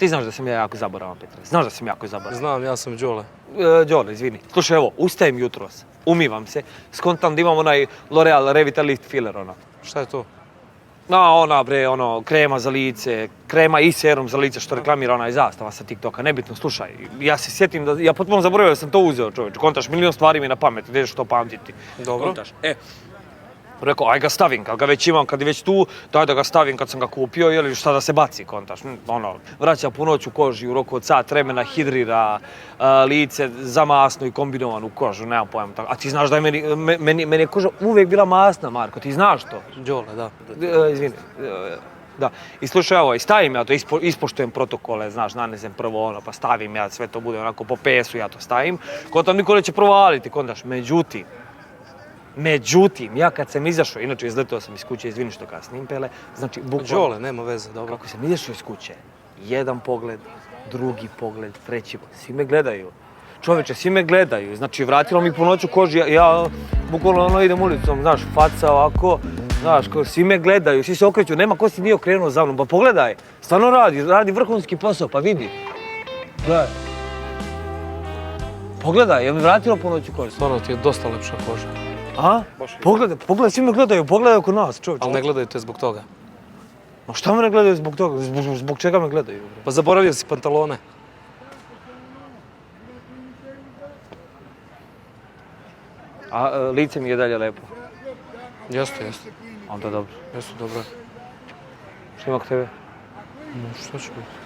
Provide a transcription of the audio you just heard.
Ti znaš da sam ja jako zaboravan, Petre. Znaš da sam jako zaboravan. Znam, ja sam Đole. Đole, izvini. Slušaj, evo, ustajem jutros, umivam se, skontam da imam onaj L'Oreal Revitalift Filler, ono. Šta je to? Ona bre, krema za lice, krema i serum za lice što reklamira onaj Zastava sa TikToka, nebitno, slušaj, ja se sjetim da, ja potpuno zaboravio da sam to uzeo, čovječ, kontaš, milion stvari mi na pamet, gdje ćeš to pamtiti. Dobro. Kontaš, rekao, aj ga stavim, kad ga već imam, kad je već tu, daj da ga stavim kad sam ga kupio, ili šta da se baci, kontaš, vraća punoć u koži u roku od sat vremena, hidrira lice za masnu i kombinovanu kožu, nemam pojma tako. A ti znaš da je meni je koža uvijek bila masna, Marko, ti znaš to? Đole, da. Izvini, da. I slušaj, evo, i stavim ja to, ispoštujem protokole, znaš, nanesem prvo pa stavim ja, sve to bude onako po pesu, ja to stavim. Kontam, niko neće provaliti, kontaš, Međutim, ja kad sam izašao, inače izletao sam iz kuće, izvini što kasnim pele, znači bukvalno... Đole, nema veze, dobro. Kako sam izašao iz kuće, jedan pogled, drugi pogled, treći pogled, svi me gledaju. Čovječe, svi me gledaju, znači vratilo mi punoću koži, ja bukvalno idem ulicom, znaš, faca ovako, znaš, svi me gledaju, svi se okreću, nema ko si nije okrenuo za mnom, pa pogledaj, stvarno radi vrhunski posao, pa vidi. Gledaj. Pogledaj, je mi vratilo punoću koži. Stvarno ti je dosta lepša koža. A? Pogledaj, svi me gledaju oko nas, čovječe. Ali ne gledaju te zbog toga. Ma šta me ne gledaju zbog toga? Zbog čega me gledaju? Pa zaboravio si pantalone. A lice mi je dalje lepo. Jeste. Onda dobro. Jesu, dobro. Šta ima kod tebe? Šta će biti?